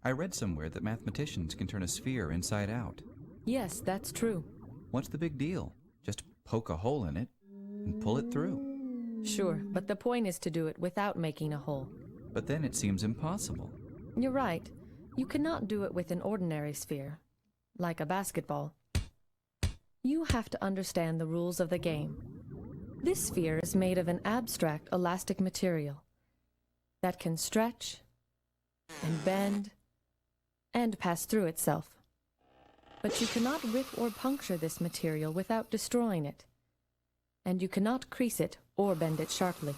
I read somewhere that mathematicians can turn a sphere inside out. Yes, that's true. What's the big deal? Just poke a hole in it and pull it through. Sure, but the point is to do it without making a hole. But then it seems impossible. You're right. You cannot do it with an ordinary sphere, like a basketball. You have to understand the rules of the game. This sphere is made of an abstract elastic material that can stretch and bend and pass through itself. But you cannot rip or puncture this material without destroying it, and you cannot crease it or bend it sharply.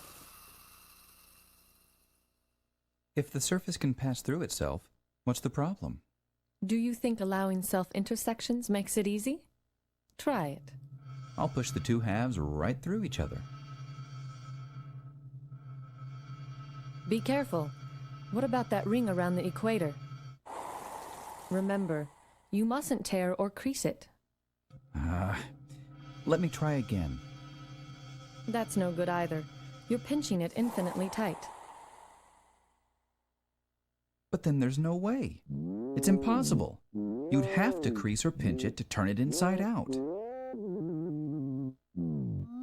If the surface can pass through itself, what's the problem? Do you think allowing self-intersections makes it easy? Try it. I'll push the two halves right through each other. Be careful. What about that ring around the equator? Remember, you mustn't tear or crease it. Let me try again. That's no good either. You're pinching it infinitely tight. But then there's no way. It's impossible. You'd have to crease or pinch it to turn it inside out.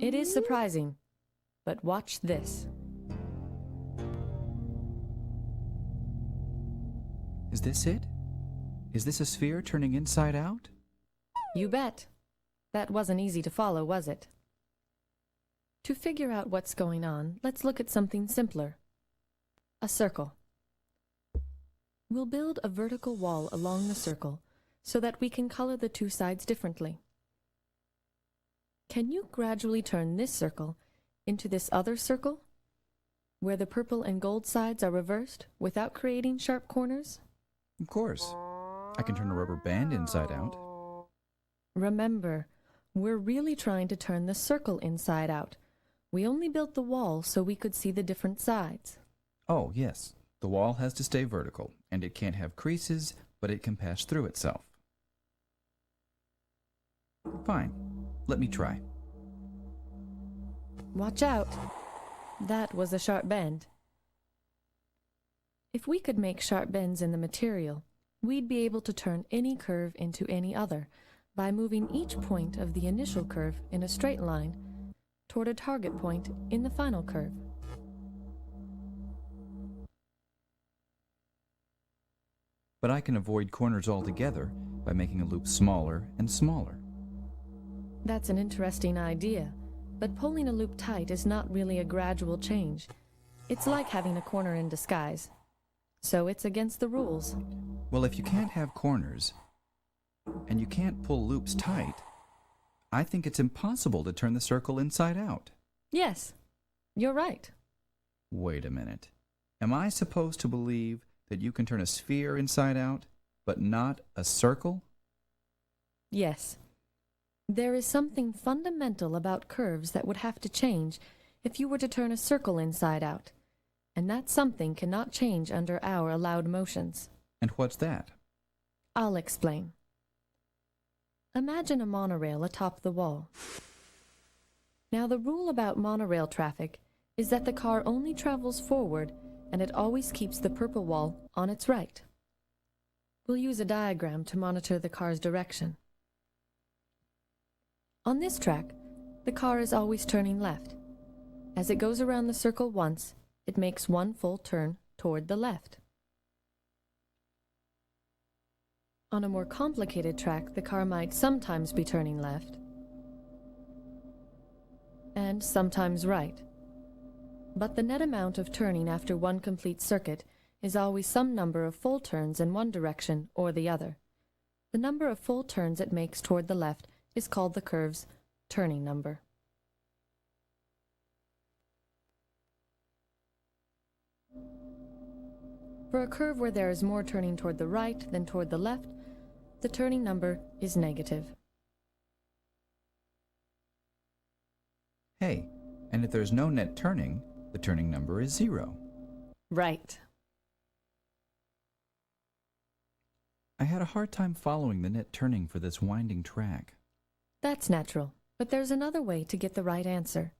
It is surprising, but watch this. Is this it? Is this a sphere turning inside out? You bet. That wasn't easy to follow, was it? To figure out what's going on, let's look at something simpler. A circle. We'll build a vertical wall along the circle so that we can color the two sides differently. Can you gradually turn this circle into this other circle, where the purple and gold sides are reversed without creating sharp corners? Of course. I can turn a rubber band inside out. Remember, we're really trying to turn the circle inside out. We only built the wall so we could see the different sides. Oh, yes. The wall has to stay vertical, and it can't have creases, but it can pass through itself. Fine. Let me try. Watch out. That was a sharp bend. If we could make sharp bends in the material, we'd be able to turn any curve into any other by moving each point of the initial curve in a straight line toward a target point in the final curve. But I can avoid corners altogether by making a loop smaller and smaller. That's an interesting idea, but pulling a loop tight is not really a gradual change. It's like having a corner in disguise. So it's against the rules. Well, if you can't have corners, and you can't pull loops tight, I think it's impossible to turn the circle inside out. Yes, you're right. Wait a minute. Am I supposed to believe that you can turn a sphere inside out, but not a circle? Yes. There is something fundamental about curves that would have to change if you were to turn a circle inside out, and that something cannot change under our allowed motions. And what's that? I'll explain. Imagine a monorail atop the wall. Now, the rule about monorail traffic is that the car only travels forward and it always keeps the purple wall on its right. We'll use a diagram to monitor the car's direction. On this track, the car is always turning left. As it goes around the circle once, it makes one full turn toward the left. On a more complicated track, the car might sometimes be turning left and sometimes right. But the net amount of turning after one complete circuit is always some number of full turns in one direction or the other. The number of full turns it makes toward the left is called the curve's turning number. For a curve where there is more turning toward the right than toward the left, the turning number is negative. Hey, and if there's no net turning, the turning number is 0. Right. I had a hard time following the net turning for this winding track. That's natural, but there's another way to get the right answer.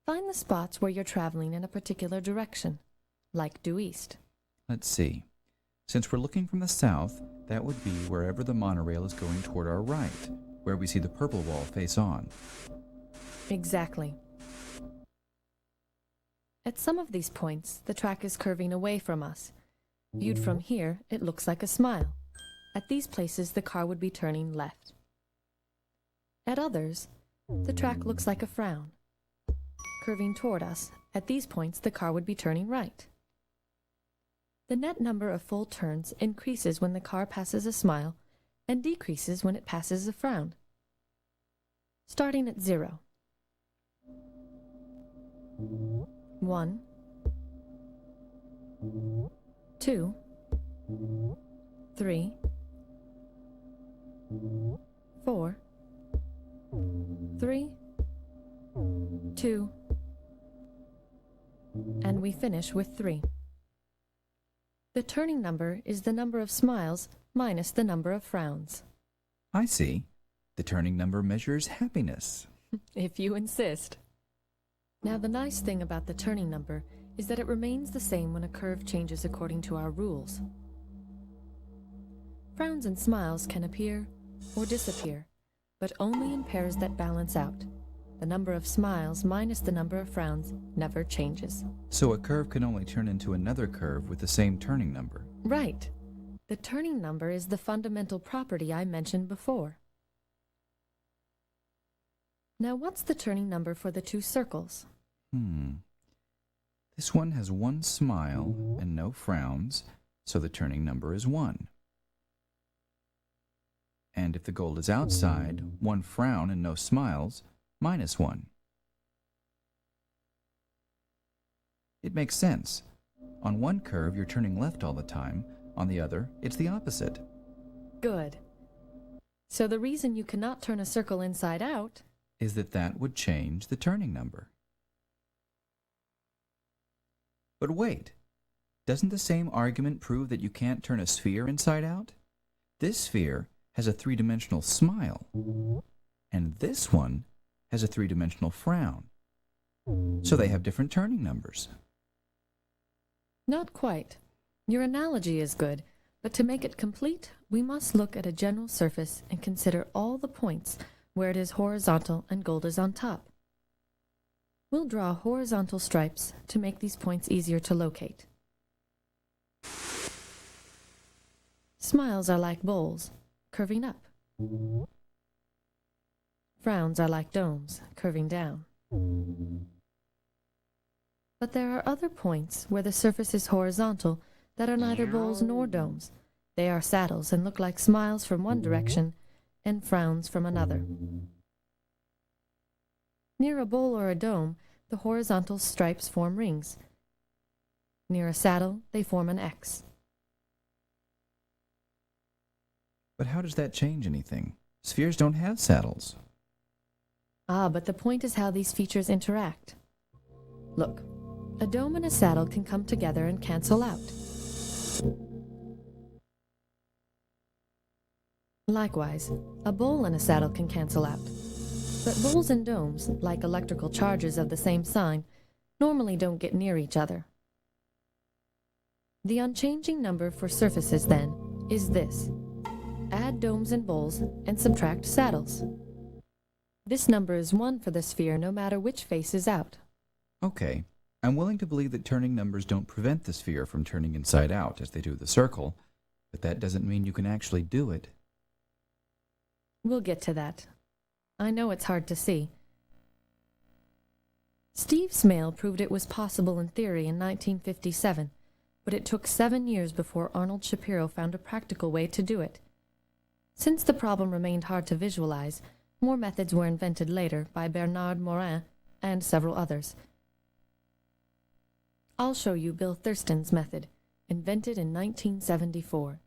Find the spots where you're traveling in a particular direction, like due east. Let's see. Since we're looking from the south, that would be wherever the monorail is going toward our right, where we see the purple wall face on. Exactly. At some of these points, the track is curving away from us. Viewed from here, it looks like a smile. At these places, the car would be turning left. At others, the track looks like a frown. Curving toward us, at these points, the car would be turning right. The net number of full turns increases when the car passes a smile and decreases when it passes a frown. Starting at 0. 1, 2, 3, 4, 3, 2, and we finish with 3. The turning number is the number of smiles minus the number of frowns. I see. The turning number measures happiness. If you insist. Now, the nice thing about the turning number is that it remains the same when a curve changes according to our rules. Frowns and smiles can appear or disappear, but only in pairs that balance out. The number of smiles minus the number of frowns never changes. So a curve can only turn into another curve with the same turning number. Right. The turning number is the fundamental property I mentioned before. Now, what's the turning number for the two circles? This one has one smile and no frowns, so the turning number is 1. And if the goal is outside, one frown and no smiles, -1. It makes sense. On one curve, you're turning left all the time. On the other, it's the opposite. Good. So the reason you cannot turn a circle inside out Is that would change the turning number. But wait, doesn't the same argument prove that you can't turn a sphere inside out? This sphere has a 3-dimensional smile, and this one has a 3-dimensional frown. So they have different turning numbers. Not quite. Your analogy is good, but to make it complete, we must look at a general surface and consider all the points where it is horizontal and gold is on top. We'll draw horizontal stripes to make these points easier to locate. Smiles are like bowls, curving up. Frowns are like domes, curving down. But there are other points where the surface is horizontal that are neither bowls nor domes. They are saddles and look like smiles from one direction and frowns from another. Near a bowl or a dome, the horizontal stripes form rings. Near a saddle, they form an X. But how does that change anything? Spheres don't have saddles. Ah, but the point is how these features interact. Look, a dome and a saddle can come together and cancel out. Likewise, a bowl and a saddle can cancel out. But bowls and domes, like electrical charges of the same sign, normally don't get near each other. The unchanging number for surfaces, then, is this. Add domes and bowls and subtract saddles. This number is 1 for the sphere no matter which face is out. Okay, I'm willing to believe that turning numbers don't prevent the sphere from turning inside out as they do the circle, but that doesn't mean you can actually do it. We'll get to that. I know it's hard to see. Steve Smale proved it was possible in theory in 1957, but it took 7 years before Arnold Shapiro found a practical way to do it. Since the problem remained hard to visualize, more methods were invented later by Bernard Morin and several others. I'll show you Bill Thurston's method, invented in 1974.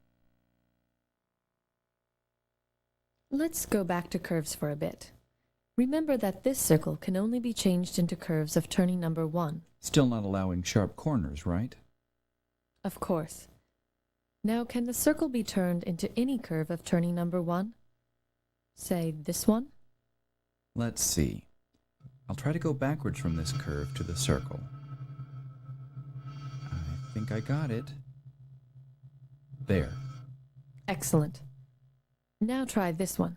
Let's go back to curves for a bit. Remember that this circle can only be changed into curves of turning number 1. Still not allowing sharp corners, right? Of course. Now, can the circle be turned into any curve of turning number 1? Say, this one? Let's see. I'll try to go backwards from this curve to the circle. I think I got it. There. Excellent. Now try this one.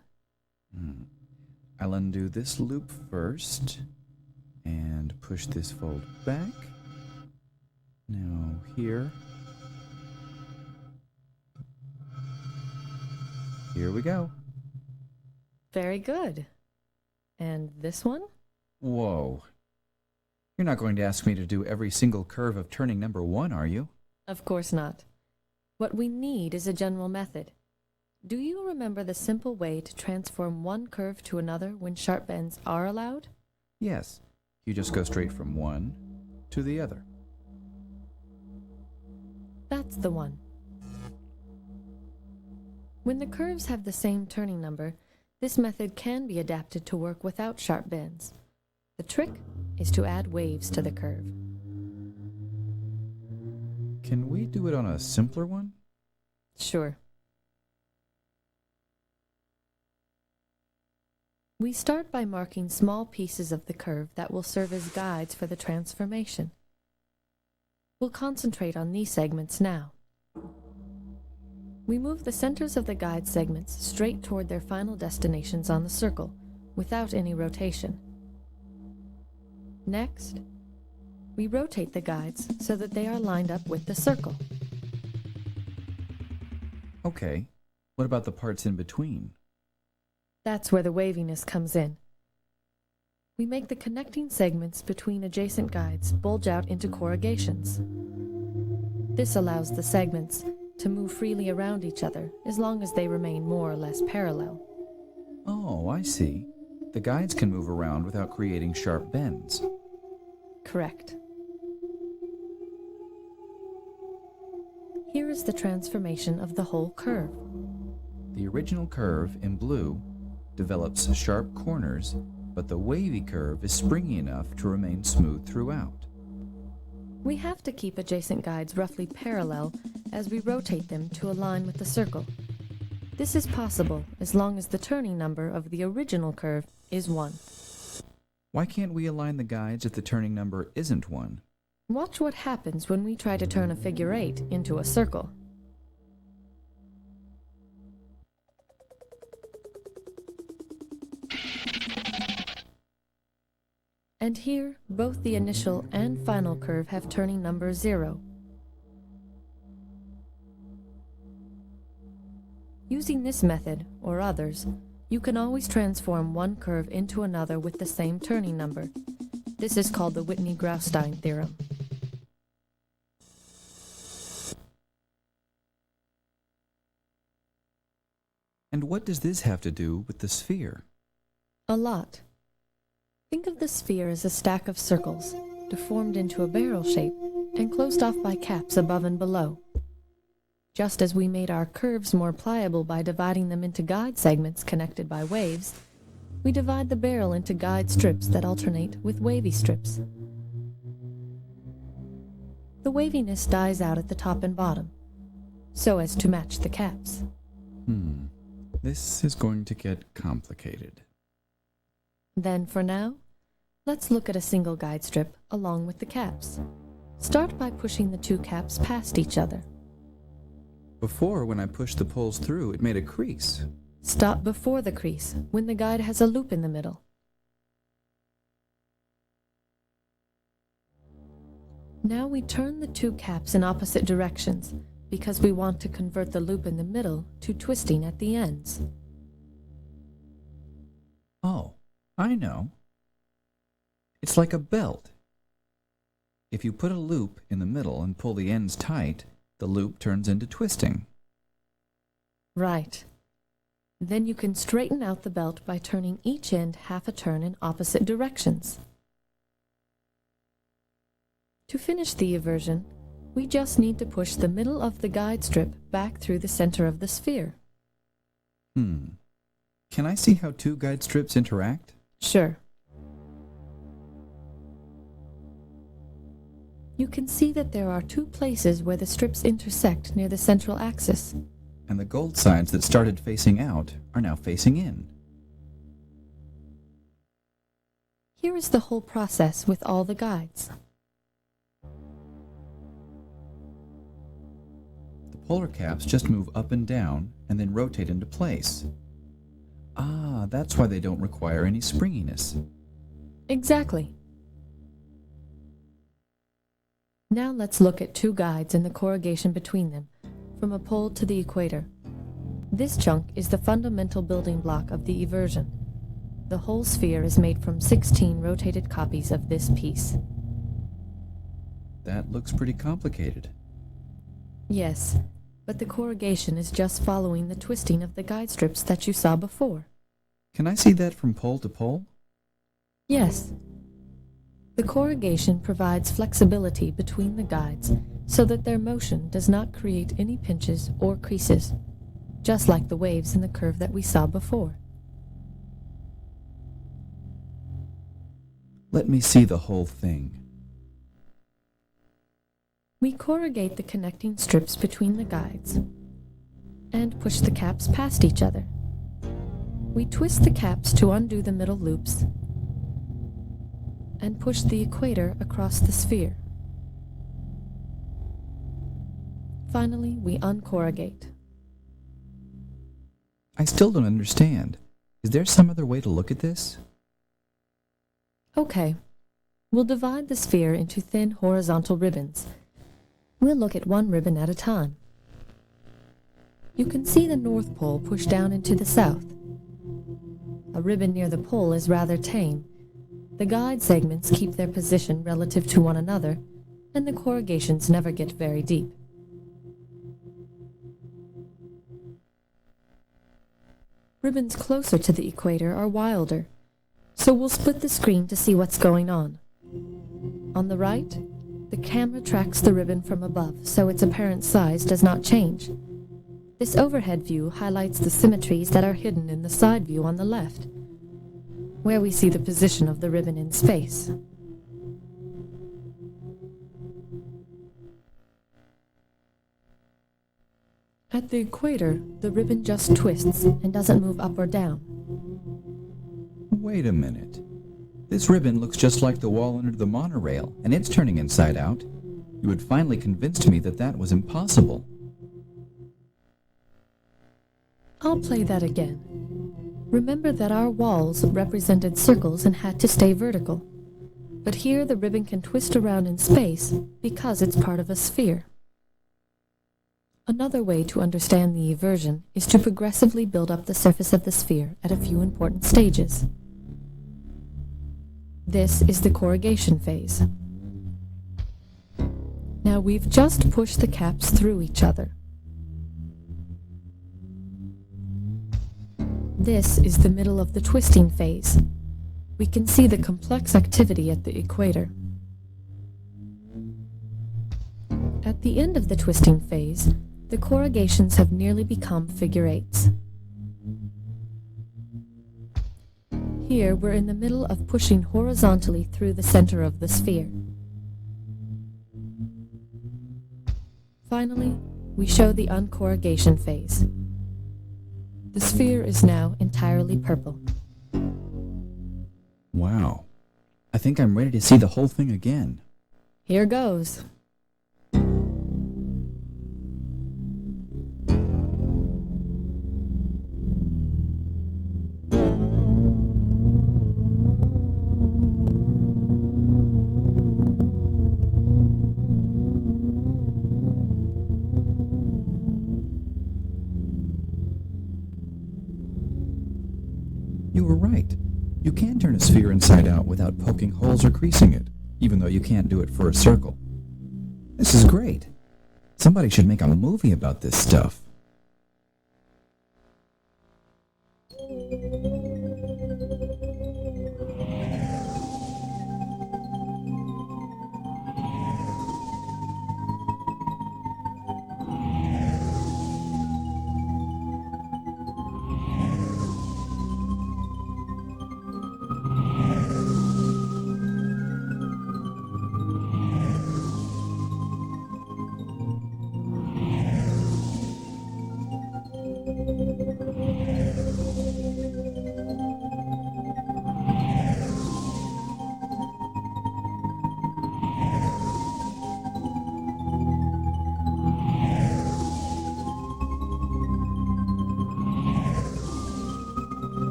I'll undo this loop first and push this fold back. Now here. Here we go. Very good. And this one? Whoa. You're not going to ask me to do every single curve of turning number 1, are you? Of course not. What we need is a general method. Do you remember the simple way to transform one curve to another when sharp bends are allowed? Yes. You just go straight from one to the other. That's the one. When the curves have the same turning number, this method can be adapted to work without sharp bends. The trick is to add waves to the curve. Can we do it on a simpler one? Sure. We start by marking small pieces of the curve that will serve as guides for the transformation. We'll concentrate on these segments now. We move the centers of the guide segments straight toward their final destinations on the circle, without any rotation. Next, we rotate the guides so that they are lined up with the circle. Okay. What about the parts in between? That's where the waviness comes in. We make the connecting segments between adjacent guides bulge out into corrugations. This allows the segments to move freely around each other as long as they remain more or less parallel. Oh, I see. The guides can move around without creating sharp bends. Correct. Here is the transformation of the whole curve. The original curve in blue develops sharp corners, but the wavy curve is springy enough to remain smooth throughout. We have to keep adjacent guides roughly parallel as we rotate them to align with the circle. This is possible as long as the turning number of the original curve is 1. Why can't we align the guides if the turning number isn't 1? Watch what happens when we try to turn a figure 8 into a circle. And here, both the initial and final curve have turning number 0. Using this method, or others, you can always transform one curve into another with the same turning number. This is called the Whitney-Graustein theorem. And what does this have to do with the sphere? A lot. Think of the sphere as a stack of circles, deformed into a barrel shape and closed off by caps above and below. Just as we made our curves more pliable by dividing them into guide segments connected by waves, we divide the barrel into guide strips that alternate with wavy strips. The waviness dies out at the top and bottom, so as to match the caps. This is going to get complicated. Then, for now, let's look at a single guide strip along with the caps. Start by pushing the two caps past each other. Before, when I pushed the poles through, it made a crease. Stop before the crease, when the guide has a loop in the middle. Now we turn the two caps in opposite directions, because we want to convert the loop in the middle to twisting at the ends. Oh, I know. It's like a belt. If you put a loop in the middle and pull the ends tight, the loop turns into twisting. Right. Then you can straighten out the belt by turning each end half a turn in opposite directions. To finish the inversion, we just need to push the middle of the guide strip back through the center of the sphere. Can I see how two guide strips interact? Sure. You can see that there are two places where the strips intersect near the central axis. And the gold sides that started facing out are now facing in. Here is the whole process with all the guides. The polar caps just move up and down and then rotate into place. Ah, that's why they don't require any springiness. Exactly. Now let's look at two guides and the corrugation between them, from a pole to the equator. This chunk is the fundamental building block of the eversion. The whole sphere is made from 16 rotated copies of this piece. That looks pretty complicated. Yes, but the corrugation is just following the twisting of the guide strips that you saw before. Can I see that from pole to pole? Yes. The corrugation provides flexibility between the guides so that their motion does not create any pinches or creases, just like the waves in the curve that we saw before. Let me see the whole thing. We corrugate the connecting strips between the guides and push the caps past each other. We twist the caps to undo the middle loops and push the equator across the sphere. Finally, we uncorrugate. I still don't understand. Is there some other way to look at this? Okay, we'll divide the sphere into thin horizontal ribbons. We'll look at one ribbon at a time. You can see the North Pole push down into the south. A ribbon near the pole is rather tame. The guide segments keep their position relative to one another, and the corrugations never get very deep. Ribbons closer to the equator are wilder, so we'll split the screen to see what's going on. On the right, the camera tracks the ribbon from above, so its apparent size does not change. This overhead view highlights the symmetries that are hidden in the side view on the left, where we see the position of the ribbon in space. At the equator, the ribbon just twists and doesn't move up or down. Wait a minute. This ribbon looks just like the wall under the monorail, and it's turning inside out. You had finally convinced me that that was impossible. I'll play that again. Remember that our walls represented circles and had to stay vertical. But here the ribbon can twist around in space because it's part of a sphere. Another way to understand the eversion is to progressively build up the surface of the sphere at a few important stages. This is the corrugation phase. Now we've just pushed the caps through each other. This is the middle of the twisting phase. We can see the complex activity at the equator. At the end of the twisting phase, the corrugations have nearly become figure eights. Here we're in the middle of pushing horizontally through the center of the sphere. Finally, we show the uncorrugation phase. The sphere is now entirely purple. Wow. I think I'm ready to see the whole thing again. Here goes. You were right. You can turn a sphere inside out without poking holes or creasing it, even though you can't do it for a circle. This is great. Somebody should make a movie about this stuff.